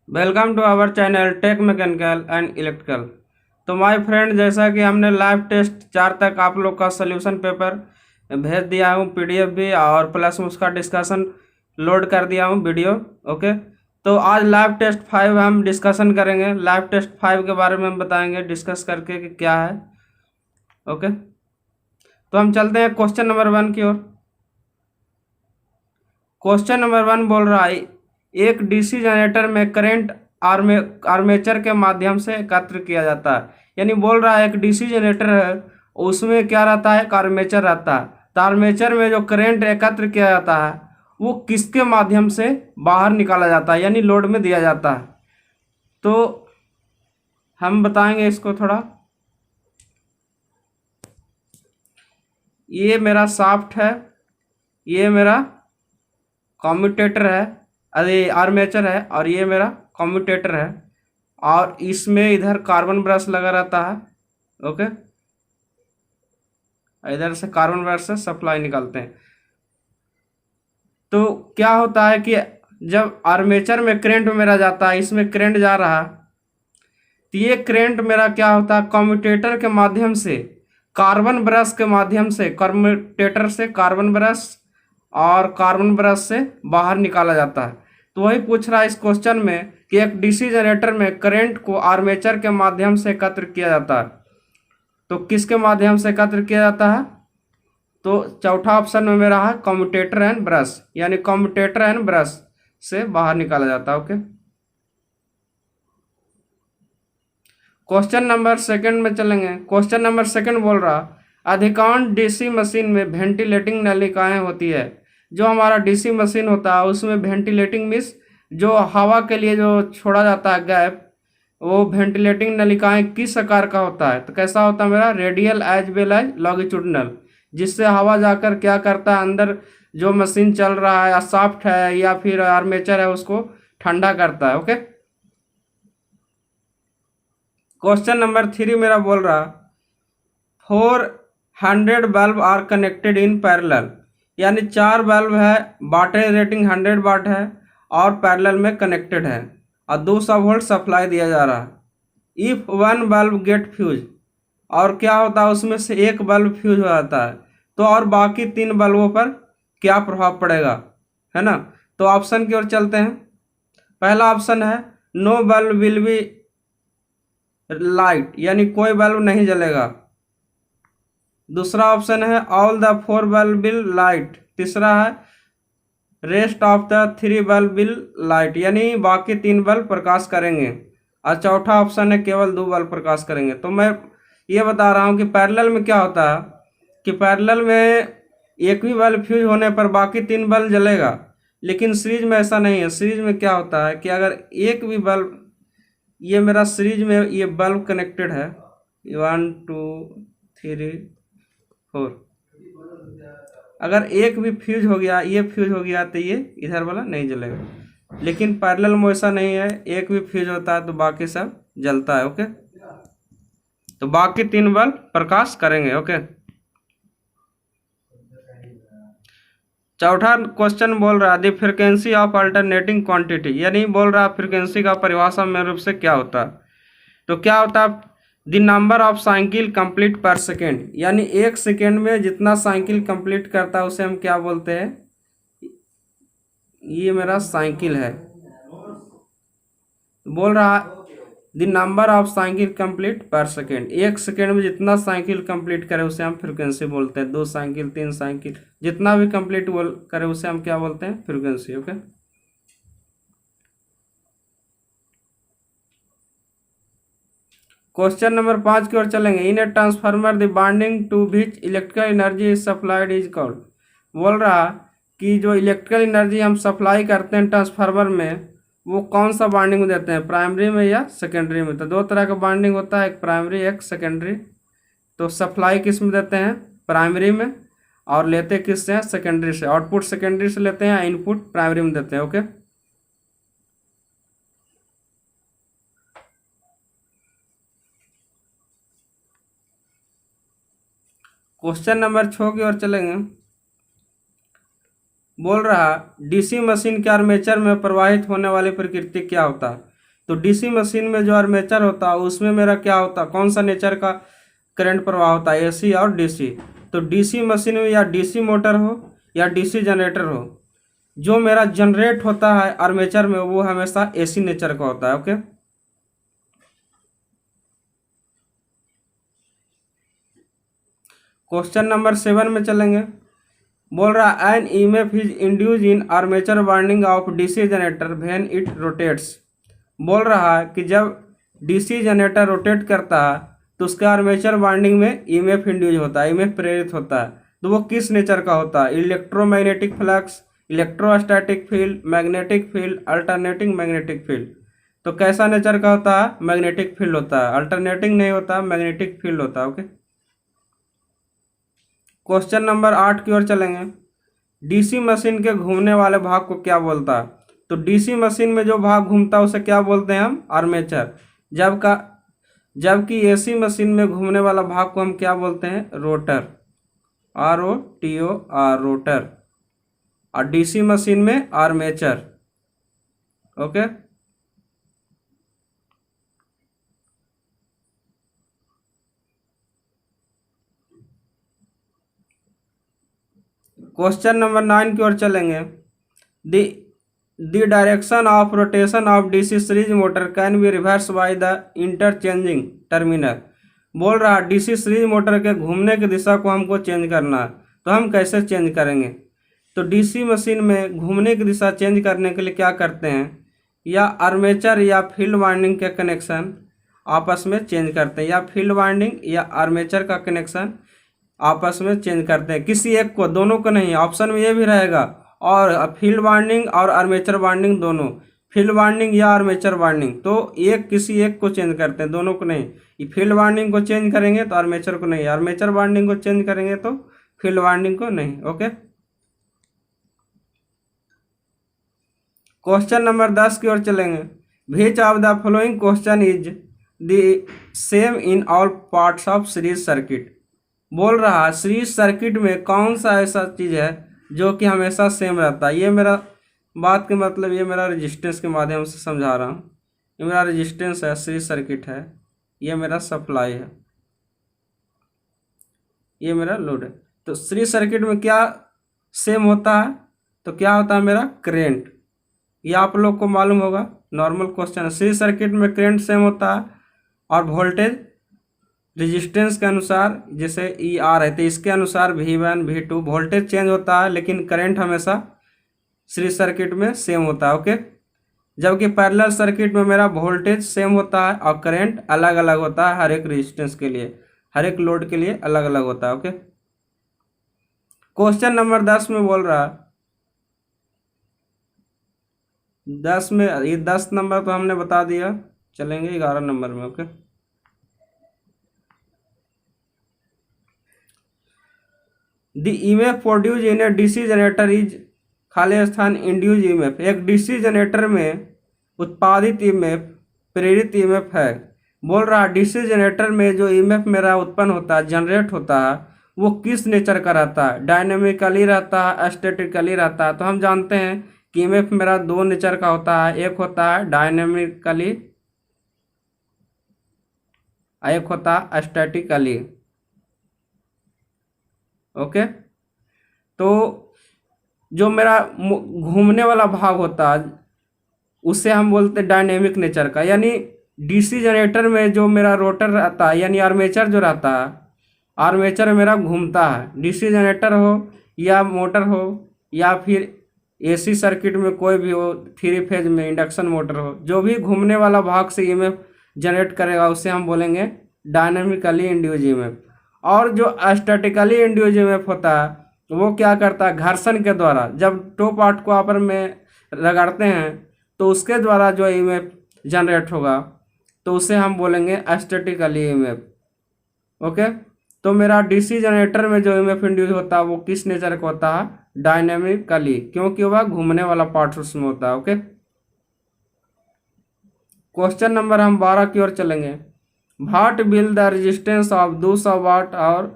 Welcome to our channel tech mechanical and electrical. तो my friend, जैसा कि हमने लाइव टेस्ट 4 तक आप लोग का सोल्यूशन पेपर भेज दिया हूँ, पीडीएफ भी, और प्लस उसका डिस्कशन लोड कर दिया हूँ वीडियो। ओके, तो आज लाइव टेस्ट 5 हम डिस्कशन करेंगे। लाइव टेस्ट 5 के बारे में हम बताएंगे डिस्कस करके कि क्या है। ओके, तो हम चलते हैं क्वेश्चन नंबर 1 की ओर। क्वेश्चन नंबर 1 बोल रहा है, एक डीसी जनरेटर में करंट आर्मेचर के माध्यम से एकत्र किया जाता है। यानी बोल रहा है एक डीसी जनरेटर है, उसमें क्या रहता है, एक आर्मेचर रहता है। तो आर्मेचर में जो करंट एकत्र किया जाता है वो किसके माध्यम से बाहर निकाला जाता है, यानी लोड में दिया जाता है। तो हम बताएंगे इसको थोड़ा। ये मेरा शाफ्ट है, ये मेरा कम्यूटेटर है, अरे आर्मेचर है, और ये मेरा कम्यूटेटर है, और इसमें इधर कार्बन ब्रश लगा रहता है। ओके, इधर से कार्बन ब्रश से सप्लाई निकालते हैं। तो क्या होता है कि जब आर्मेचर में करंट मेरा जाता है, इसमें करंट जा रहा है, तो ये करंट मेरा क्या होता है, कम्यूटेटर के माध्यम से कार्बन ब्रश के माध्यम से, कम्यूटेटर से कार्बन ब्रश और कार्बन ब्रश से बाहर निकाला जाता है। तो वही पूछ रहा है इस क्वेश्चन में कि एक डीसी जनरेटर में करंट को आर्मेचर के माध्यम से एकत्र किया जाता है। तो किसके माध्यम से एकत्र किया जाता है? तो चौथा ऑप्शन में मेरा है कम्यूटेटर एंड ब्रश, यानी कम्यूटेटर एंड ब्रश से बाहर निकाला जाता है। ओके, क्वेश्चन नंबर 2 में चलेंगे। क्वेश्चन नंबर 2 बोल रहा, अधिकांश डीसी मशीन में वेंटिलेटिंग नलिकाएं होती है। जो हमारा डीसी मशीन होता है उसमें वेंटिलेटिंग मीन्स जो हवा के लिए जो छोड़ा जाता है गैप, वो वेंटिलेटिंग नलिकाएं किस आकार का होता है? तो कैसा होता है मेरा, radial as well as longitudinal, जिससे हवा जाकर क्या करता है, अंदर जो मशीन चल रहा है या शाफ्ट है या फिर आर्मेचर है उसको ठंडा करता है। ओके, क्वेश्चन नंबर 3 मेरा बोल रहा, 400 bulb are connected in parallel, यानी 4 बल्ब है, वाटेज रेटिंग 100 वाट है और पैरेलल में कनेक्टेड है और 200 वोल्ट सप्लाई दिया जा रहा है। इफ 1 बल्ब गेट फ्यूज, और क्या होता है उसमें से एक बल्ब फ्यूज हो जाता है, तो और बाकी 3 बल्बों पर क्या प्रभाव पड़ेगा, है ना। तो ऑप्शन की ओर चलते हैं। पहला ऑप्शन है no bulb will be light, यानी कोई बल्ब नहीं जलेगा। दूसरा ऑप्शन है all the 4 bulb will light. तीसरा है rest of the 3 bulb will light, यानी बाकी 3 बल्ब प्रकाश करेंगे। और चौथा ऑप्शन है केवल 2 बल्ब प्रकाश करेंगे। तो मैं ये बता रहा हूँ कि पैरेलल में क्या होता है कि पैरेलल में एक भी बल्ब फ्यूज होने पर बाकी 3 बल्ब जलेगा, लेकिन सीरीज में ऐसा नहीं है। सीरीज में क्या होता है कि अगर एक भी बल्ब, ये मेरा सीरीज में ये बल्ब कनेक्टेड है 1 2 3 4, अगर एक भी फ्यूज हो गया, ये फ्यूज हो गया, तो ये इधर वाला नहीं जलेगा। लेकिन पैरेलल में ऐसा नहीं है, एक भी फ्यूज होता है तो बाकी सब जलता है। ओके, तो बाकी 3 बल्ब प्रकाश करेंगे। ओके, चौथा क्वेश्चन बोल रहा है the frequency of alternating quantity, यानी बोल रहा है फ्रीक्वेंसी का परिभाषा में रूप से क्या होता है। तो क्या होता है, the number of cycle complete पर सेकेंड, यानी एक सेकेंड में जितना साइकिल कंप्लीट करता है उसे हम क्या बोलते हैं, ये मेरा साइकिल है। बोल रहा the number of cycle complete पर सेकेंड, एक सेकेंड में जितना साइकिल कंप्लीट करे उसे हम फ्रीक्वेंसी बोलते हैं। 2 साइकिल 3 साइकिल जितना भी कंप्लीट करे उसे हम क्या बोलते हैं, फ्रीक्वेंसी। ओके, क्वेश्चन नंबर 5 की ओर चलेंगे। In a transformer the winding to which electrical energy is supplied is called. बोल रहा कि जो इलेक्ट्रिकल एनर्जी हम सप्लाई करते हैं ट्रांसफार्मर में, वो कौन सा बाइंडिंग में देते हैं, प्राइमरी में या सेकेंडरी में। तो 2 तरह का बाइंडिंग होता है, एक प्राइमरी एक सेकेंडरी। तो सप्लाई किस में देते हैं, प्राइमरी में, और लेते किस से हैं, सेकेंडरी से। आउटपुट सेकेंडरी से लेते हैं, इनपुट प्राइमरी में देते हैं। ओके, क्वेश्चन नंबर 6 की ओर चलेंगे। बोल रहा डीसी मशीन के आर्मेचर में प्रवाहित होने वाली प्रकृति क्या होता है। तो डीसी मशीन में जो आर्मेचर होता है उसमें मेरा क्या होता है, कौन सा नेचर का करंट प्रवाह होता है, एसी और डीसी। तो डीसी मशीन में या डीसी मोटर हो या डीसी जनरेटर हो, जो मेरा जनरेट होता है आर्मेचर में वो हमेशा एसी नेचर का होता है। ओके, क्वेश्चन नंबर 7 में चलेंगे। बोल रहा an EMF is induce in armature winding of DC generator when it rotates. बोल रहा है कि जब डीसी जनरेटर रोटेट करता है तो उसके आर्मेचर वाइंडिंग में ईएमएफ इंड्यूस होता है, ईएमएफ प्रेरित होता है। तो वो किस नेचर का होता है, electromagnetic flux, electrostatic field, magnetic field, alternating magnetic field. तो कैसा नेचर का होता है, मैग्नेटिक फील्ड होता है, अल्टरनेटिंग नहीं होता, मैग्नेटिक फील्ड होता है। ओके, क्वेश्चन नंबर 8 की ओर चलेंगे। डीसी मशीन के घूमने वाले भाग को क्या बोलता है? तो डीसी मशीन में जो भाग घूमता है उसे क्या बोलते हैं हम, आर्मेचर। जबकि एसी मशीन में घूमने वाला भाग को हम क्या बोलते हैं, रोटर, ROTOR, रोटर। और डीसी मशीन में आर्मेचर। ओके, क्वेश्चन नंबर 9 की ओर चलेंगे। The direction of rotation of DC series motor can be reverse by the interchanging terminal. बोल रहा डीसी सीरीज मोटर के घूमने की दिशा को हमको चेंज करना है, तो हम कैसे चेंज करेंगे? तो डीसी मशीन में घूमने की दिशा चेंज करने के लिए क्या करते हैं, या आर्मेचर या फील्ड वाइंडिंग के कनेक्शन आपस में चेंज करते हैं, या फील्ड वाइंडिंग या आर्मेचर का कनेक्शन आपस में चेंज करते हैं, किसी एक को, दोनों को नहीं। ऑप्शन में ये भी रहेगा, और फील्ड वाइंडिंग और आर्मेचर वाइंडिंग दोनों, फील्ड वाइंडिंग या आर्मेचर वाइंडिंग, तो एक किसी एक को चेंज करते हैं, दोनों को नहीं। ये फील्ड वाइंडिंग को चेंज करेंगे तो आर्मेचर को नहीं, आर्मेचर वाइंडिंग को चेंज करेंगे तो फील्ड वाइंडिंग को नहीं। ओके, क्वेश्चन नंबर 10 की ओर चलेंगे। Which of the following question is the same in all parts of series circuit. बोल रहा सीरीज सर्किट में कौन सा ऐसा चीज़ है जो कि हमेशा सेम रहता है। ये मेरा बात के मतलब, ये मेरा रेजिस्टेंस के माध्यम से समझा रहा हूँ। ये मेरा रेजिस्टेंस है, सीरीज सर्किट है, ये मेरा सप्लाई है, ये मेरा लोड है। तो सीरीज सर्किट में क्या सेम होता है, तो क्या होता है मेरा करंट। ये आप लोग को मालूम होगा, नॉर्मल क्वेश्चन है। सीरीज सर्किट में करंट सेम होता है और वोल्टेज रेजिस्टेंस के अनुसार, जैसे ER है तो इसके अनुसार V1 V2 वोल्टेज चेंज होता है, लेकिन करंट हमेशा सीरीज सर्किट में सेम होता है। ओके, जबकि पैरेलल सर्किट में मेरा वोल्टेज सेम होता है और करंट अलग अलग होता है, हर एक रेजिस्टेंस के लिए, हर एक लोड के लिए अलग अलग होता है। ओके, क्वेश्चन नंबर 10 में बोल रहा, 10 में, ये 10 नंबर तो हमने बता दिया, चलेंगे 11 नंबर में। Okay, the EMF produce in A DC generator is, खाली स्थान इंड्यूस ईएमएफ। एक डीसी जनरेटर में उत्पादित ईएमएफ प्रेरित ईएमएफ है। बोल रहा डीसी जनरेटर में जो ईएमएफ मेरा उत्पन्न होता है, जनरेट होता है, वो किस नेचर का रहता है, डायनेमिकली रहता है, स्टैटिकली रहता है। तो हम जानते हैं कि ईएमएफ मेरा दो नेचर का होता है, एक होता है डायनेमिकली, एक होता है स्टैटिकली। ओके, तो जो मेरा घूमने वाला भाग होता है उसे हम बोलते हैं डायनेमिक नेचर का। यानी डीसी जनरेटर में जो मेरा रोटर रहता है, यानी आर्मेचर जो रहता है, आर्मेचर मेरा घूमता है। डीसी जनरेटर हो या मोटर हो या फिर एसी सर्किट में कोई भी हो, 3 फेज में इंडक्शन मोटर हो, जो भी घूमने वाला भाग से ईएमएफ जनरेट करेगा उसे हम बोलेंगे डायनेमिकली इंड्यूस ईएमएफ। और जो स्टैटिकली इंड्यूस ईएमएफ होता है वो क्या करता है, घर्षण के द्वारा, जब टो पार्ट को आपस में रगड़ते हैं तो उसके द्वारा जो ईएमएफ जनरेट होगा तो उसे हम बोलेंगे स्टैटिकली ईएमएफ। ओके, तो मेरा डीसी जनरेटर में जो ईएमएफ इंड्यूस होता है वो किस नेचर का होता है, डायनेमिकली, क्योंकि वह घूमने वाला पार्ट उसमें होता है। ओके, क्वेश्चन नंबर हम 12 की ओर चलेंगे। What will the resistance of 200 वाट और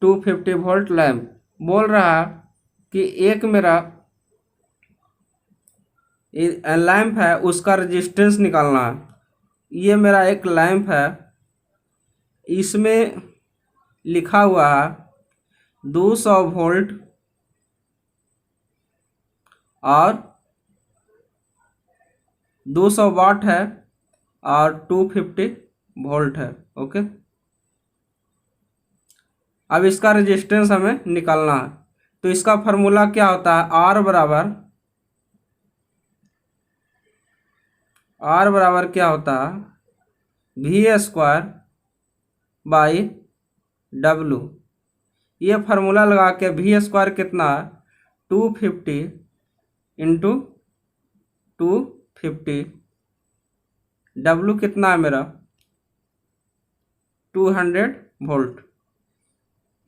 250 वोल्ट लैम्प। बोल रहा कि एक मेरा लैम्प है उसका रेजिस्टेंस निकालना है। ये मेरा एक लैंप है, इसमें लिखा हुआ है 200 वोल्ट और 200 वाट है और 250 वोल्ट है। ओके, अब इसका रेजिस्टेंस हमें निकालना है। तो इसका फार्मूला क्या होता है, आर बराबर क्या होता है, V² बाई W। ये फार्मूला लगा के V² कितना है, 250 इंटू 250, W कितना है मेरा 200 वोल्ट।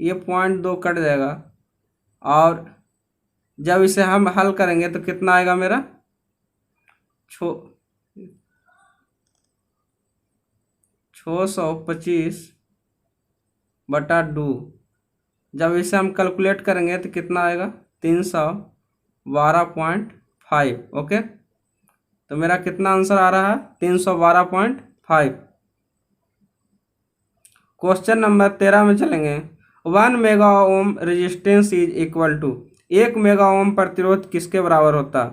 ये 0.2 कट जाएगा और जब इसे हम हल करेंगे तो कितना आएगा मेरा 625/2। जब इसे हम कैलकुलेट करेंगे तो कितना आएगा 312.5। ओके, तो मेरा कितना आंसर आ रहा है 312.5। क्वेश्चन नंबर 13 में चलेंगे। 1 mega ohm resistance is equal to, 1 mega ohm प्रतिरोध किसके बराबर होता है।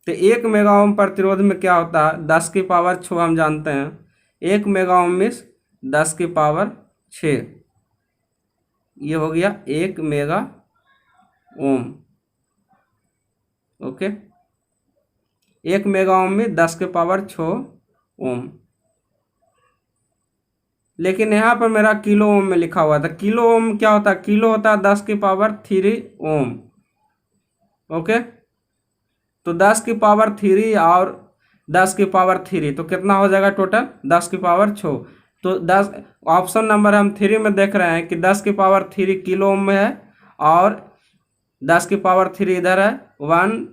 तो 1 मेगा ओम प्रतिरोध में क्या होता है, 10⁶ हम जानते हैं। 1 मेगा ओम में 10⁶ ये हो गया 1 मेगा ओम। ओके, 1 मेगा ओम में 10⁶ ओम। लेकिन यहाँ पर मेरा किलो ओम में लिखा हुआ था। किलो ओम क्या होता है, किलो होता है 10⁻³ ओम। ओके, तो 10⁻³ और 10⁻³ तो कितना हो जाएगा टोटल 10⁶। तो 10 ऑप्शन नंबर हम 3 में देख रहे हैं कि 10⁻³ किलो ओम में है और 10⁻³ इधर है 1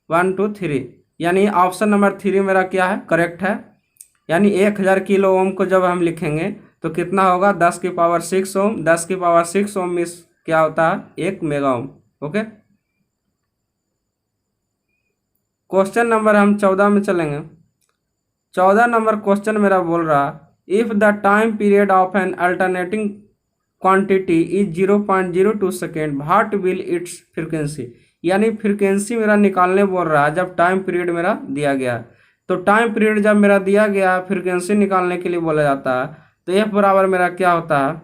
1 2 3, यानी ऑप्शन नंबर 3 मेरा क्या है, करेक्ट है। यानी 1000 किलो ओम को जब हम लिखेंगे तो कितना होगा 10⁶ ओम। 10⁶ ओम में क्या होता है 1 मेगा ओम। ओके, क्वेश्चन नंबर हम 14 में चलेंगे। 14 नंबर क्वेश्चन मेरा बोल रहा, if the time period of N alternating quantity is 0.02 second, what will it's frequency. यानी फ्रीक्वेंसी मेरा निकालने बोल रहा है जब टाइम पीरियड मेरा दिया गया है। तो टाइम पीरियड जब मेरा दिया गया फ्रीक्वेंसी निकालने के लिए बोला जाता है, तो F बराबर मेरा क्या होता है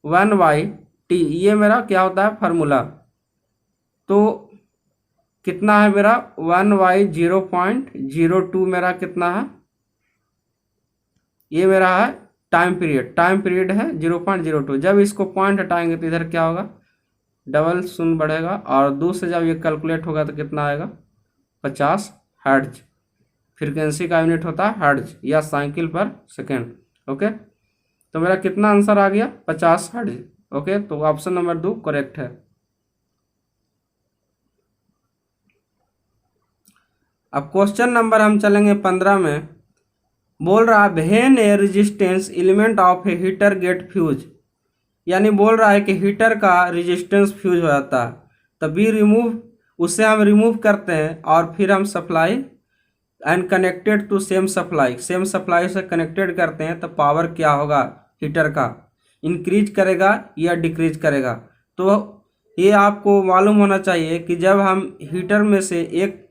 1/T। ये मेरा क्या होता है फार्मूला। तो कितना है मेरा 1/0.02 मेरा कितना है, ये मेरा है टाइम पीरियड है 0.02। जब इसको पॉइंट हटाएंगे तो इधर क्या होगा डबल शून्य बढ़ेगा और 2 से जब ये कैलकुलेट होगा तो कितना आएगा 50 हर्ट्ज। फ्रीक्वेंसी का यूनिट होता है हर्ट्ज या साइकिल पर सेकेंड। ओके, तो मेरा कितना आंसर आ गया 50 हर्ट्ज। ओके, तो ऑप्शन नंबर 2 करेक्ट है। अब क्वेश्चन नंबर हम चलेंगे 15 में। बोल रहा है when a resistance element of a heater get fuse, यानी बोल रहा है कि हीटर का रेजिस्टेंस फ्यूज हो जाता है, तभी रिमूव, उससे हम रिमूव करते हैं और फिर हम supply and connected to same supply से कनेक्टेड करते हैं, तो पावर क्या होगा हीटर का, इंक्रीज करेगा या डिक्रीज करेगा। तो ये आपको मालूम होना चाहिए कि जब हम हीटर में से एक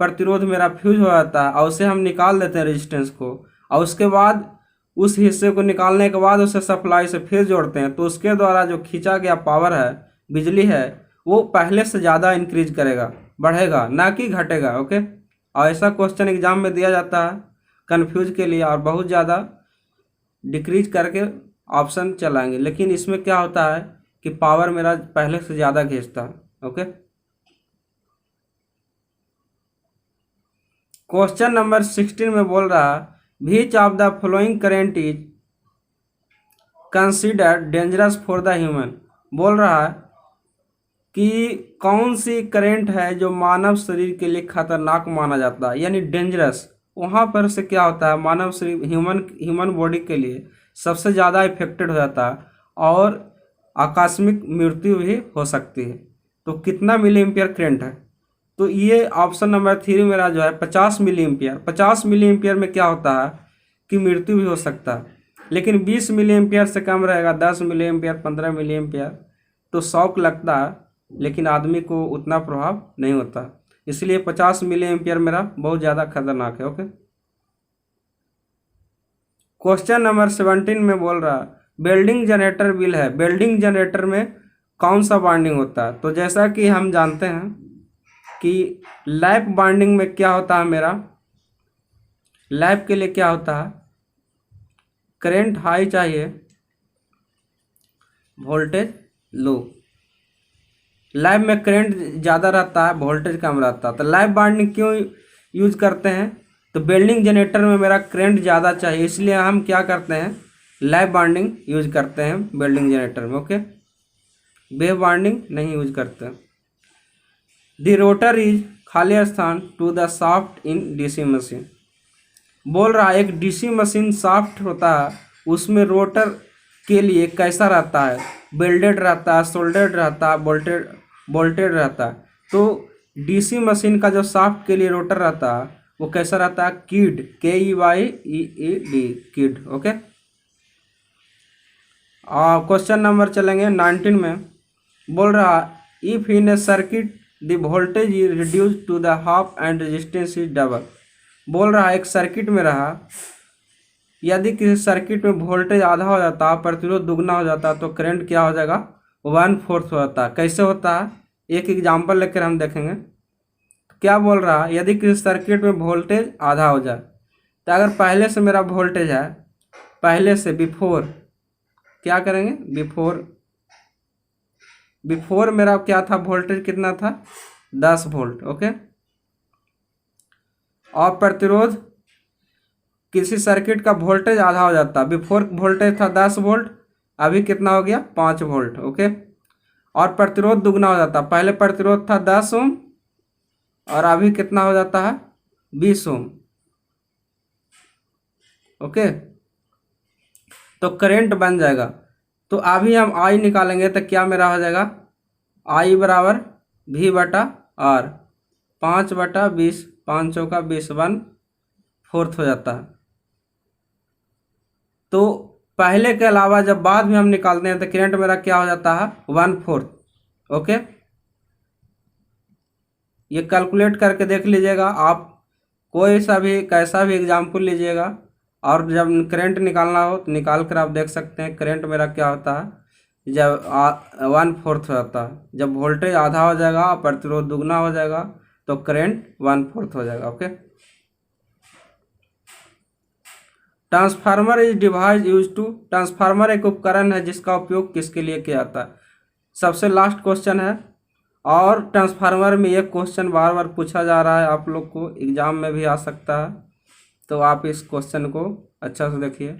प्रतिरोध मेरा फ्यूज हो जाता है और उसे हम निकाल देते हैं रेजिस्टेंस को, और उसके बाद उस हिस्से को निकालने के बाद उसे सप्लाई से फिर जोड़ते हैं, तो उसके द्वारा जो खींचा गया पावर है, बिजली है, वो पहले से ज़्यादा इंक्रीज करेगा, बढ़ेगा, ना कि घटेगा। ओके, और ऐसा क्वेश्चन एग्जाम में दिया जाता है कन्फ्यूज के लिए, और बहुत ज़्यादा डिक्रीज करके ऑप्शन चलाएंगे, लेकिन इसमें क्या होता है कि पावर मेरा पहले से ज़्यादा खींचता है। ओके, क्वेश्चन नंबर 16 में बोल रहा है which of the following current is considered dangerous for the human. बोल रहा है कि कौन सी करेंट है जो मानव शरीर के लिए खतरनाक माना जाता है, यानी डेंजरस। वहाँ पर से क्या होता है मानव शरीर ह्यूमन बॉडी के लिए सबसे ज़्यादा इफेक्टेड हो जाता है और आकस्मिक मृत्यु भी हो सकती है। तो कितना मिली एम्पियर करेंट है, तो ये ऑप्शन नंबर 3 मेरा जो है 50 मिली एम्पियर। 50 मिली एम्पियर में क्या होता है की मृत्यु भी हो सकता है। लेकिन 20 मिली एम्पियर से कम रहेगा, 10 मिली एम्पियर, 15 मिली एम्पियर, तो शॉक लगता है लेकिन आदमी को उतना प्रभाव नहीं होता। इसलिए 50 मिली एम्पियर मेरा बहुत ज़्यादा खतरनाक है। ओके, क्वेश्चन नंबर 17 में बोल रहा वेल्डिंग जनरेटर बिल है, वेल्डिंग जनरेटर में कौन सा बाइंडिंग होता है? तो जैसा कि हम जानते हैं कि लैप बाइंडिंग में क्या होता है, मेरा लैप के लिए क्या होता है, करंट हाई चाहिए, वोल्टेज लो। लैप में करंट ज़्यादा रहता है, वोल्टेज कम रहता है। तो लैप बाइंडिंग क्यों यूज करते हैं? तो वेल्डिंग जनरेटर में मेरा करंट ज़्यादा चाहिए, इसलिए हम क्या करते हैं, लैप बाइंडिंग यूज करते हैं वेल्डिंग जनरेटर में। ओके, वेव बाइंडिंग नहीं यूज करते। द रोटर इज खाली स्थान to the shaft in DC machine. बोल रहा है एक डीसी मशीन शाफ्ट होता है, उसमें रोटर के लिए कैसा रहता है, वेल्डेड रहता है, सोल्डर्ड रहता है, बोल्टेड रहता है। तो डीसी मशीन का जो शाफ्ट के लिए रोटर रहता है वो कैसा रहता है, कीड, KEYED, कीड। ओके, क्वेश्चन नंबर चलेंगे 19 में। बोल रहा if in a circuit the voltage is reduce to the half and resistance is double. बोल रहा एक सर्किट में रहा, यदि किसी सर्किट में वोल्टेज आधा हो जाता है, प्रतिरोध दुगना हो जाता है, तो करंट क्या हो जाएगा, 1/4 हो जाता है। कैसे होता है, एक एग्जाम्पल लेकर हम देखेंगे। क्या बोल रहा है, यदि किसी सर्किट में वोल्टेज आधा हो जाए, तो अगर पहले से मेरा वोल्टेज है, पहले से बिफोर क्या करेंगे, बिफोर मेरा क्या था, वोल्टेज कितना था, 10 वोल्ट। ओके, और प्रतिरोध, किसी सर्किट का वोल्टेज आधा हो जाता, बिफोर वोल्टेज था 10 वोल्ट, अभी कितना हो गया, 5 वोल्ट। ओके, और प्रतिरोध दुगना हो जाता, पहले प्रतिरोध था 10 ओम और अभी कितना हो जाता है, 20 ओम। ओके, तो करंट बन जाएगा। तो अभी हम आई निकालेंगे तो क्या मेरा हो जाएगा, आई बराबर V/R, 5/20, 5 चौका 20, 1/4 हो जाता है। तो पहले के अलावा जब बाद में हम निकालते हैं तो करंट मेरा क्या हो जाता है, 1/4। ओके, ये कैलकुलेट करके देख लीजिएगा आप, कोई सा भी कैसा भी एग्जाम्पल लीजिएगा और जब करंट निकालना हो तो निकाल कर आप देख सकते हैं करंट मेरा क्या होता है, जब 1/4 हो जाता है। जब वोल्टेज आधा हो जाएगा, प्रतिरोध दुगना हो जाएगा, तो करंट 1/4 हो जाएगा। Okay, transformer is device use to. Transformer एक उपकरण है जिसका उपयोग किसके लिए किया जाता है। सबसे लास्ट क्वेश्चन है, और ट्रांसफार्मर में ये क्वेश्चन बार बार पूछा जा रहा है, आप लोग को एग्जाम में भी आ सकता है, तो आप इस क्वेश्चन को अच्छा से देखिए।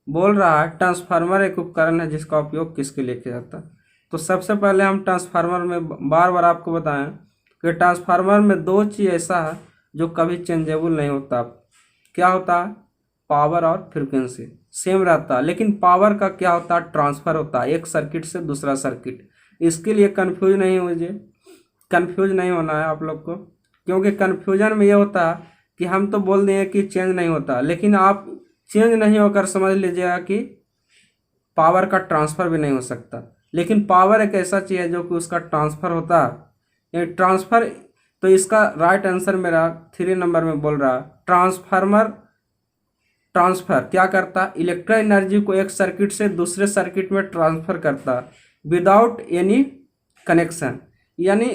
बोल रहा है ट्रांसफार्मर एक उपकरण है जिसका उपयोग किसके लिए किया जाता है। तो सबसे पहले हम ट्रांसफार्मर में बार बार आपको बताएं कि ट्रांसफार्मर में दो चीज़ ऐसा है जो कभी चेंजेबल नहीं होता। क्या होता है, पावर और फ्रिक्वेंसी सेम रहता है, लेकिन पावर का क्या होता है, ट्रांसफ़र होता है एक सर्किट से दूसरा सर्किट। इसके लिए कन्फ्यूज नहीं होना है आप लोग को, क्योंकि कन्फ्यूजन में ये होता है कि हम तो बोल दें कि चेंज नहीं होता, लेकिन आप चेंज नहीं होकर समझ लीजिएगा कि पावर का ट्रांसफ़र भी नहीं हो सकता। लेकिन पावर एक ऐसा चीज़ है जो कि उसका ट्रांसफ़र होता है, ये ट्रांसफ़र। तो इसका राइट आंसर मेरा 3 नंबर में बोल रहा है, ट्रांसफ़र क्या करता है, इलेक्ट्रिकल एनर्जी को एक सर्किट से दूसरे सर्किट में ट्रांसफ़र करता है विदाउट एनी कनेक्शन। यानी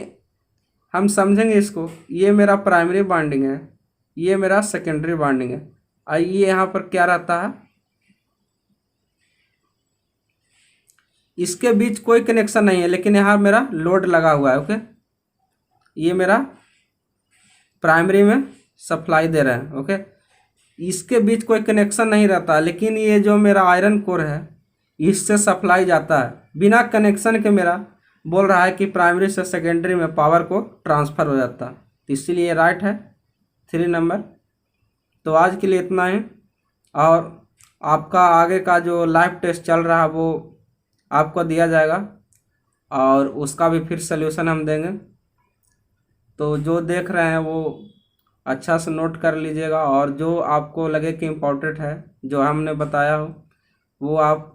हम समझेंगे इसको, ये मेरा प्राइमरी बाइंडिंग है, ये मेरा सेकेंडरी बाइंडिंग है, ये यहाँ पर क्या रहता है, इसके बीच कोई कनेक्शन नहीं है, लेकिन यहाँ मेरा लोड लगा हुआ है। ओके, ये मेरा प्राइमरी में सप्लाई दे रहे हैं। ओके, इसके बीच कोई कनेक्शन नहीं रहता, लेकिन ये जो मेरा आयरन कोर है इससे सप्लाई जाता है बिना कनेक्शन के। मेरा बोल रहा है कि प्राइमरी से सेकेंडरी में पावर को ट्रांसफ़र हो जाता है, तो इसीलिए राइट है 3 नंबर। तो आज के लिए इतना ही, और आपका आगे का जो लाइव टेस्ट चल रहा है वो आपको दिया जाएगा और उसका भी फिर सल्यूशन हम देंगे। तो जो देख रहे हैं वो अच्छा से नोट कर लीजिएगा, और जो आपको लगे कि इम्पोर्टेंट है जो हमने बताया हो वो आप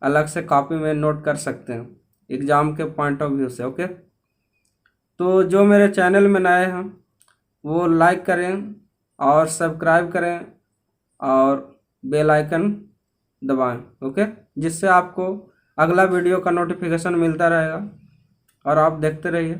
अलग से कॉपी में नोट कर सकते हैं एग्ज़ाम के पॉइंट ऑफ व्यू से। ओके, तो जो मेरे चैनल में नए हैं वो लाइक करें और सब्सक्राइब करें और बेल आइकन दबाएं। ओके, जिससे आपको अगला वीडियो का नोटिफिकेशन मिलता रहेगा और आप देखते रहिए।